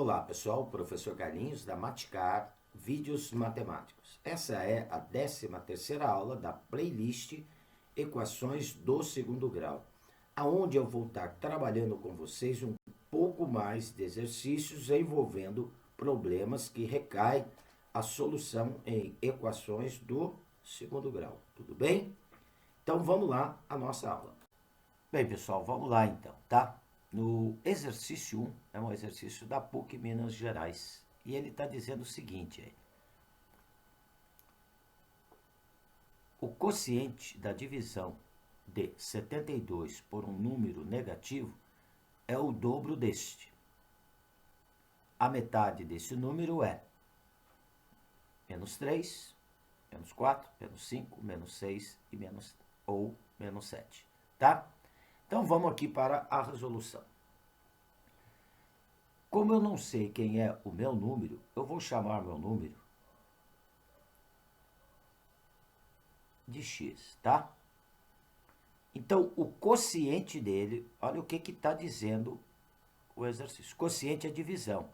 Olá pessoal, professor Carlinhos da Maticar, vídeos matemáticos. Essa é a 13ª aula da playlist Equações do Segundo Grau, aonde eu vou estar trabalhando com vocês um pouco mais de exercícios envolvendo problemas que recaem a solução em equações do segundo grau, tudo bem? Então vamos lá a nossa aula. Bem pessoal, vamos lá então, tá? No exercício 1, é um exercício da PUC Minas Gerais, e ele está dizendo o seguinte, aí. O quociente da divisão de 72 por um número negativo é o dobro deste. A metade desse número é menos 3, menos 4, menos 5, menos 6 e menos 7, tá? Então vamos aqui para a resolução. Como eu não sei quem é o meu número, eu vou chamar meu número de x, tá? Então, o quociente dele, olha o que está dizendo o exercício. Quociente é divisão,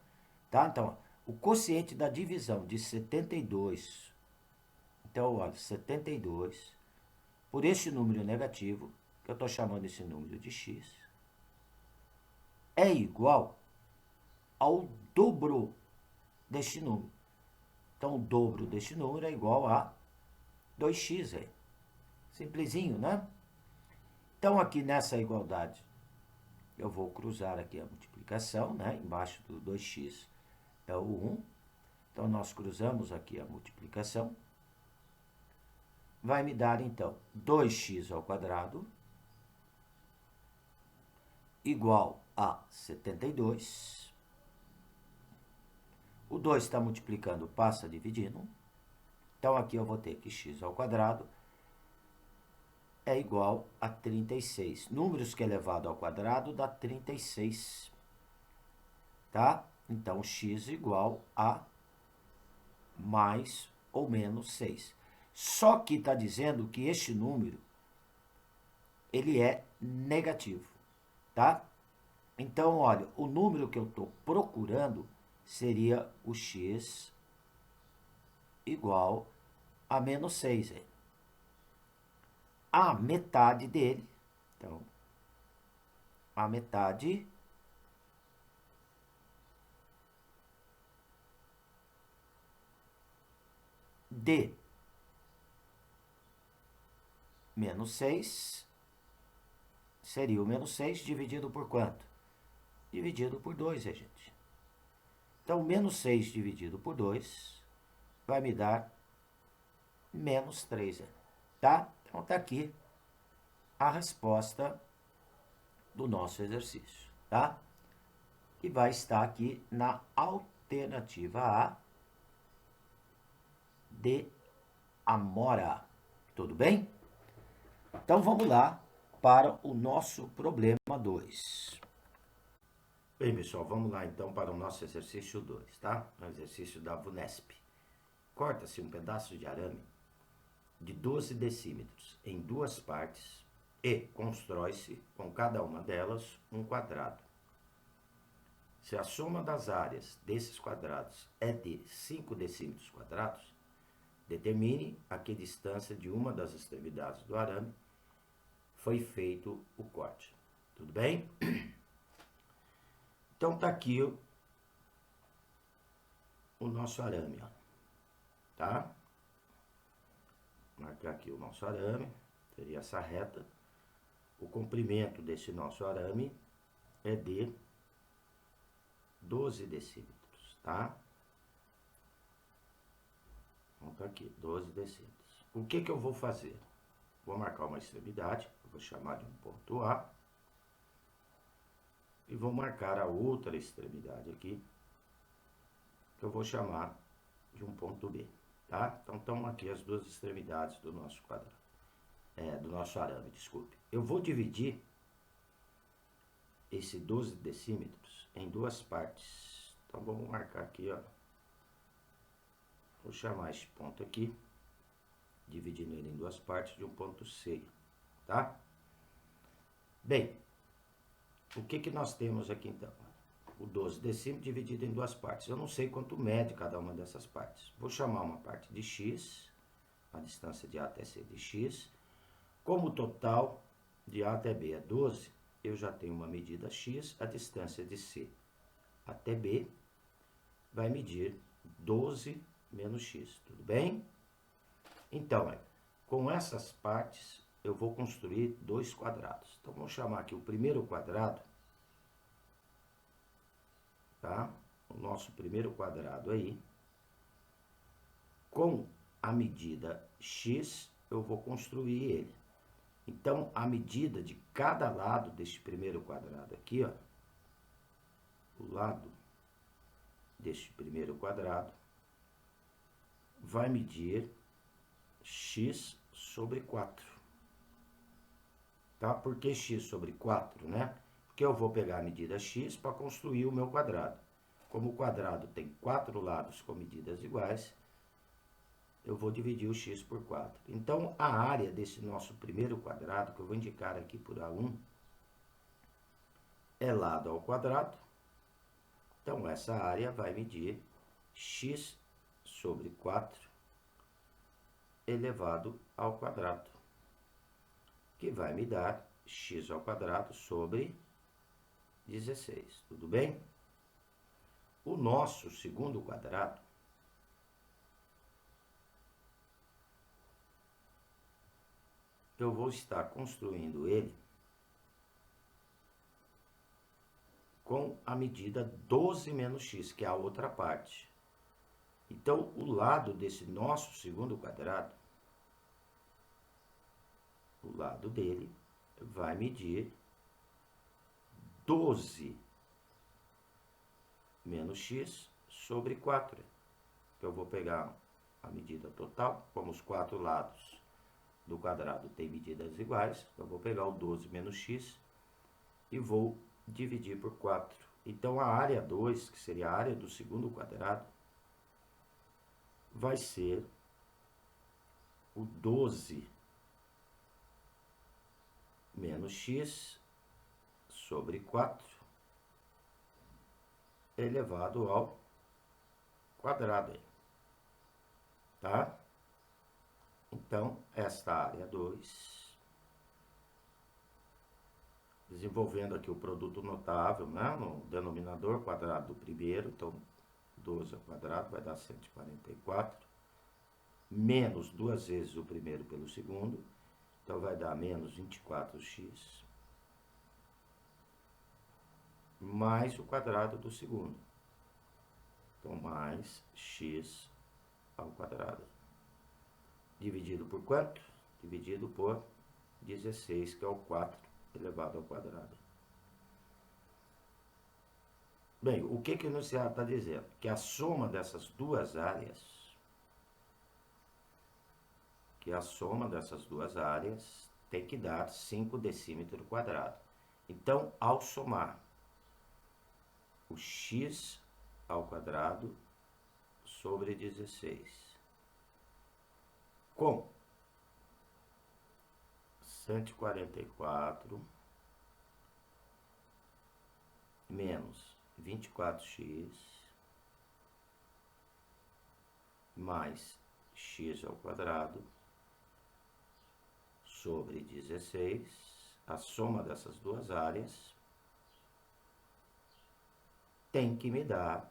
tá? Então, o quociente da divisão de 72, então, olha, 72, por este número negativo, que eu estou chamando esse número de x, é igual ao dobro deste número. Então, o dobro deste número é igual a 2x. Aí. Simplesinho, né? Então, aqui nessa igualdade, eu vou cruzar aqui a multiplicação, né? Embaixo do 2x é o 1. Então, nós cruzamos aqui a multiplicação. Vai me dar, então, 2x ao quadrado igual a 72. O 2 está multiplicando, passa dividindo. Então, aqui eu vou ter que x ao quadrado é igual a 36. Números que é elevado ao quadrado dá 36. Tá? Então, x igual a mais ou menos 6. Só que está dizendo que este número, ele é negativo. Tá? Então, olha, o número que eu estou procurando seria o x igual a menos 6. A metade dele, então, a metade de menos 6 seria o menos 6 dividido por quanto? Dividido por 2, gente. Então, menos 6 dividido por 2 vai me dar menos 3, tá? Então, está aqui a resposta do nosso exercício, tá? Que vai estar aqui na alternativa A de Amora. Tudo bem? Então, vamos lá para o nosso problema 2. Bem, pessoal, vamos lá então para o nosso exercício 2, tá? O exercício da VUNESP. Corta-se um pedaço de arame de 12 decímetros em duas partes e constrói-se com cada uma delas um quadrado. Se a soma das áreas desses quadrados é de 5 decímetros quadrados, determine a que distância de uma das extremidades do arame foi feito o corte. Tudo bem? Então, está aqui o nosso arame, ó, tá? Marcar aqui o nosso arame, seria essa reta. O comprimento desse nosso arame é de 12 decímetros, tá? Então, tá aqui, 12 decímetros. O que eu vou fazer? Vou marcar uma extremidade, eu vou chamar de um ponto A. E vou marcar a outra extremidade aqui, que eu vou chamar de um ponto B, tá? Então, estão aqui as duas extremidades do nosso quadrado, do nosso arame, desculpe. Eu vou dividir esse 12 decímetros em duas partes. Então, vamos marcar aqui, ó. Vou chamar esse ponto aqui, dividindo ele em duas partes de um ponto C, tá? Bem, o que nós temos aqui então? o 12 decímetros dividido em duas partes. Eu não sei quanto mede cada uma dessas partes. Vou chamar uma parte de x, a distância de A até C de x. Como o total de A até B é 12, eu já tenho uma medida x, a distância de C até B vai medir 12 menos x, tudo bem? Então, com essas partes, eu vou construir dois quadrados. Então, vamos chamar aqui o primeiro quadrado, tá? O nosso primeiro quadrado aí, com a medida x, eu vou construir ele. Então, a medida de cada lado deste primeiro quadrado aqui, ó, o lado deste primeiro quadrado vai medir x sobre 4. Tá? Por que x sobre 4, né? Porque eu vou pegar a medida x para construir o meu quadrado. Como o quadrado tem 4 lados com medidas iguais, eu vou dividir o x por 4. Então, a área desse nosso primeiro quadrado, que eu vou indicar aqui por A1, é lado ao quadrado. Então, essa área vai medir x sobre 4 elevado ao quadrado, que vai me dar x ao quadrado sobre 16, tudo bem? O nosso segundo quadrado, eu vou estar construindo ele com a medida 12 menos x, que é a outra parte. Então, o lado desse nosso segundo quadrado, o lado dele, vai medir 12 menos x sobre 4. Eu vou pegar a medida total, como os 4 lados do quadrado têm medidas iguais, eu vou pegar o 12 menos x e vou dividir por 4. Então, a área 2, que seria a área do segundo quadrado, vai ser o 12 menos x sobre 4 elevado ao quadrado. Tá? Então, esta área 2, desenvolvendo aqui o produto notável, né, no denominador quadrado do primeiro, então 12 ao quadrado vai dar 144, menos duas vezes o primeiro pelo segundo, então vai dar menos 24x, mais o quadrado do segundo, então mais x ao quadrado, dividido por quanto? Dividido por 16, que é o 4 elevado ao quadrado. Bem, o que o enunciado está dizendo? Que a soma dessas duas áreas, tem que dar 5 decímetros quadrados. Então, ao somar o x ao quadrado sobre 16 com 144 menos 24x mais x ao quadrado sobre 16, a soma dessas duas áreas tem que me dar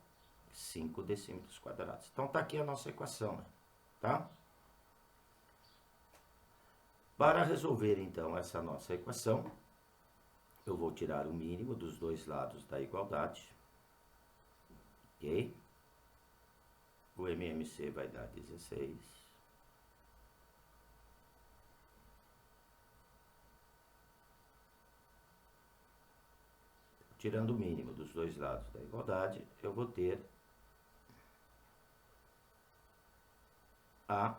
5 decímetros quadrados. Então, tá aqui a nossa equação, tá? Para resolver, então, essa nossa equação, eu vou tirar o mínimo dos dois lados da igualdade, ok? O MMC vai dar 16. Tirando o mínimo dos dois lados da igualdade, eu vou ter a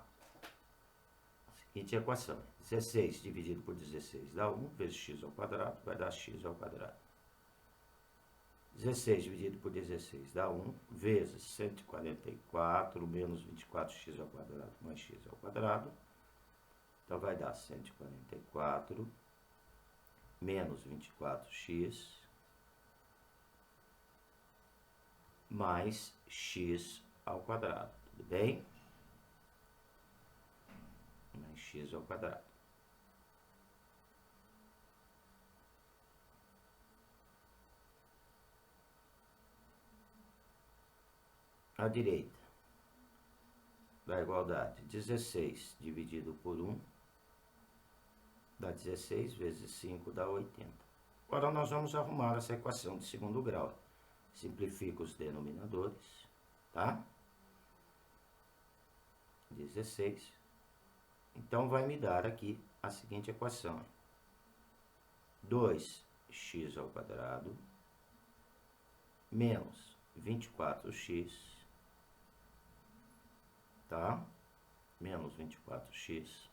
seguinte equação. 16 dividido por 16 dá 1, vezes x ao quadrado, vai dar x ao quadrado. 16 dividido por 16 dá 1, vezes 144 menos 24x ao quadrado mais x ao quadrado. Então, vai dar 144 menos 24x mais x ao quadrado, tudo bem? Mais x ao quadrado. À direita da igualdade, 16 dividido por 1 dá 16 vezes 5 dá 80. Agora nós vamos arrumar essa equação de segundo grau. Simplifica os denominadores, tá? 16. Então vai me dar aqui a seguinte equação: 2x ao quadrado menos 24x, tá? Menos 24x.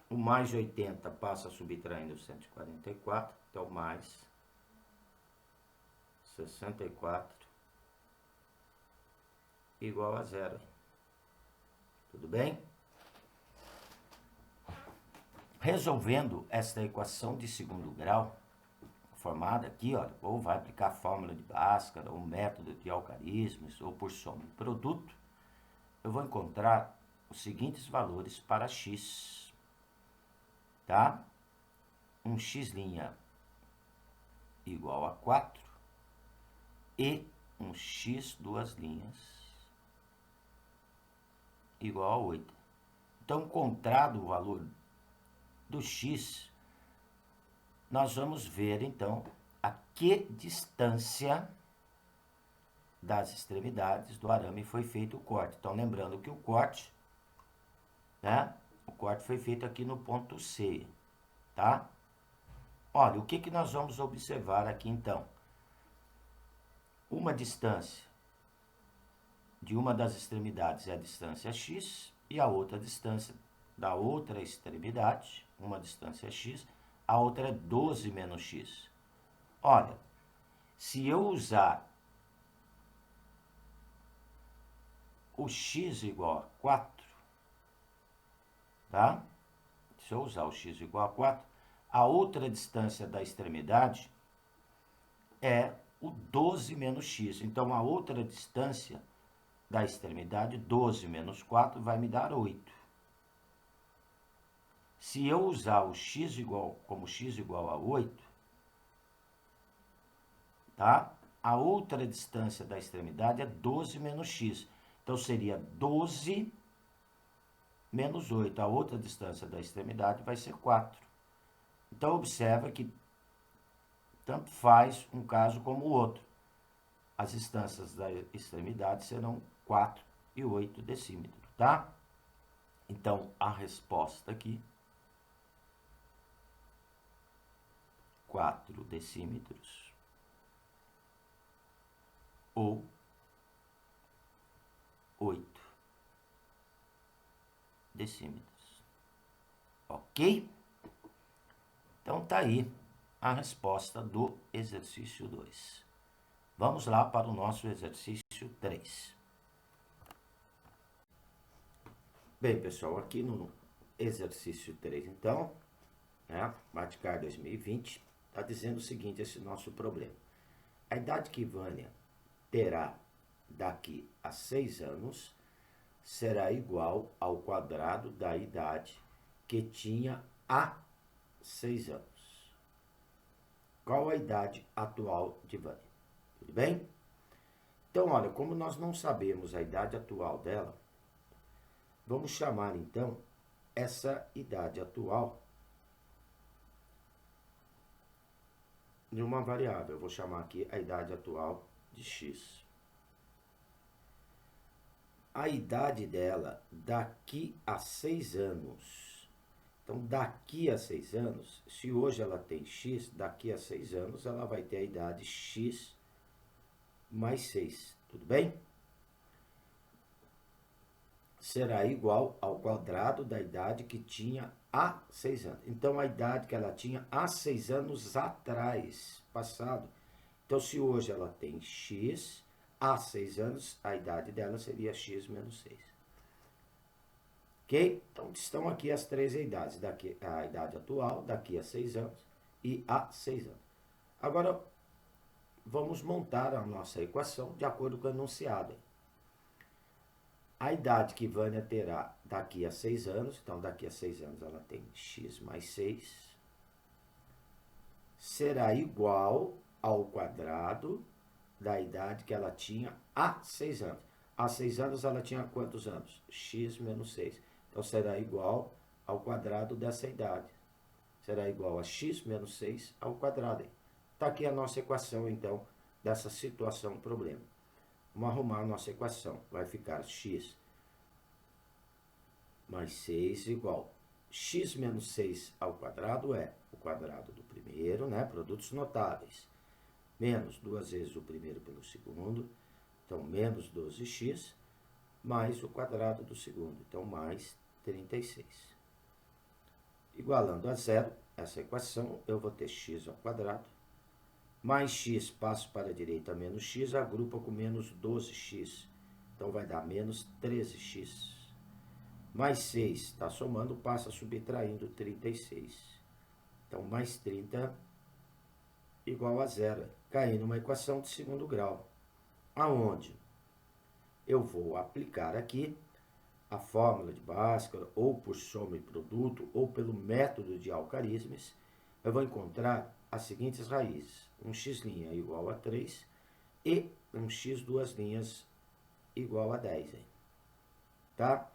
O mais 80 passa subtraindo 144, então mais 64 igual a zero. Tudo bem? Resolvendo esta equação de segundo grau, formada aqui, olha, ou vai aplicar a fórmula de Bhaskara, ou método de algarismos, ou por soma de produto, eu vou encontrar os seguintes valores para x, tá? Um x' igual a 4 e um x duas linhas igual a 8. Então, encontrado o valor do x, nós vamos ver, então, a que distância das extremidades do arame foi feito o corte. Então, lembrando que o corte, né? O corte foi feito aqui no ponto C, tá? Olha, o que nós vamos observar aqui, então? Uma distância de uma das extremidades é a distância x, e a outra distância da outra extremidade, uma distância é x, a outra é 12 menos x. Olha, se eu usar o x igual a 4, tá? Se eu usar o x igual a 4, a outra distância da extremidade é o 12 menos x. Então, a outra distância da extremidade, 12 menos 4, vai me dar 8. Se eu usar o x como x igual a 8, tá? A outra distância da extremidade é 12 menos x. Então, seria 12 menos 8. A outra distância da extremidade vai ser 4. Então, observa que tanto faz um caso como o outro. As distâncias da extremidade serão 4 e 8 decímetros, tá? Então, a resposta aqui, 4 decímetros ou 8 decímetros. Ok? Então, tá aí a resposta do exercício 2. Vamos lá para o nosso exercício 3. Bem, pessoal, aqui no exercício 3, então, né, Matcar 2020, está dizendo o seguinte, esse nosso problema. A idade que Vânia terá daqui a 6 anos será igual ao quadrado da idade que tinha há 6 anos. Qual a idade atual de Vânia? Tudo bem? Então, olha, como nós não sabemos a idade atual dela, vamos chamar, então, essa idade atual de uma variável. Eu vou chamar aqui a idade atual de x. A idade dela daqui a 6 anos. Então, daqui a 6 anos, se hoje ela tem x, daqui a 6 anos ela vai ter a idade x mais 6. Tudo bem? Será igual ao quadrado da idade que tinha há 6 anos. Então, a idade que ela tinha há 6 anos atrás, passado. Então, se hoje ela tem x, há 6 anos, a idade dela seria x menos 6. Ok? Então, estão aqui as três idades. Daqui a idade atual, daqui a 6 anos e há 6 anos. Agora, vamos montar a nossa equação de acordo com o enunciado. A idade que Vânia terá daqui a 6 anos, então daqui a 6 anos ela tem x mais 6, será igual ao quadrado da idade que ela tinha há 6 anos. Há 6 anos ela tinha quantos anos? X menos 6. Então será igual ao quadrado dessa idade. Será igual a x menos 6 ao quadrado. Está aqui a nossa equação, então, dessa situação, problema. Vamos arrumar a nossa equação. Vai ficar x mais 6 igual x menos 6 ao quadrado é o quadrado do primeiro, né? Produtos notáveis. Menos 2 vezes o primeiro pelo segundo. Então, menos 12x, mais o quadrado do segundo. Então, mais 36. Igualando a zero, essa equação, eu vou ter x ao quadrado. Mais x, passo para a direita, menos x, agrupa com menos 12x. Então, vai dar menos 13x. Mais 6, está somando, passa subtraindo 36. Então, mais 30 igual a zero. Caí numa equação de segundo grau. Aonde eu vou aplicar aqui a fórmula de Bhaskara, ou por soma e produto, ou pelo método de algarismos, eu vou encontrar as seguintes raízes. Um x' igual a 3 e um x duas linhas igual a 10. Tá?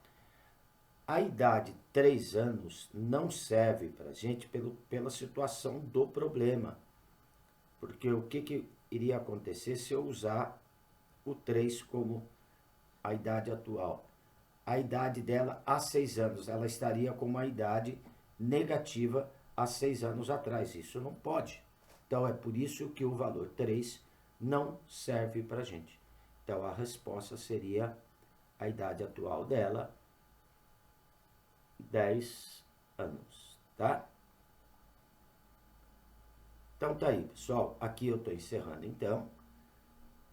A idade 3 anos não serve para a gente pela situação do problema. Porque o que iria acontecer se eu usar o 3 como a idade atual? A idade dela há 6 anos, ela estaria com uma idade negativa há 6 anos atrás. Isso não pode. Então, é por isso que o valor 3 não serve para a gente. Então, a resposta seria a idade atual dela, 10 anos, tá? Então, tá aí, pessoal. Aqui eu estou encerrando, então,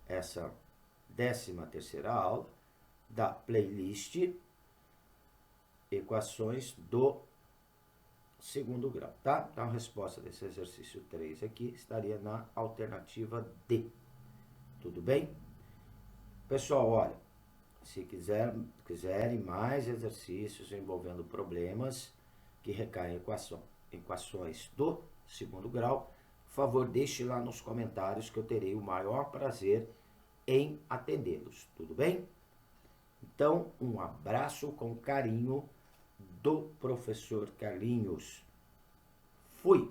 essa 13ª aula da playlist Equações do segundo grau, tá? Então, a resposta desse exercício 3 aqui estaria na alternativa D. Tudo bem? Pessoal, olha, se quiserem mais exercícios envolvendo problemas que recaem em equações do segundo grau, por favor, deixe lá nos comentários que eu terei o maior prazer em atendê-los. Tudo bem? Então, um abraço com carinho do professor Carlinhos. Fui!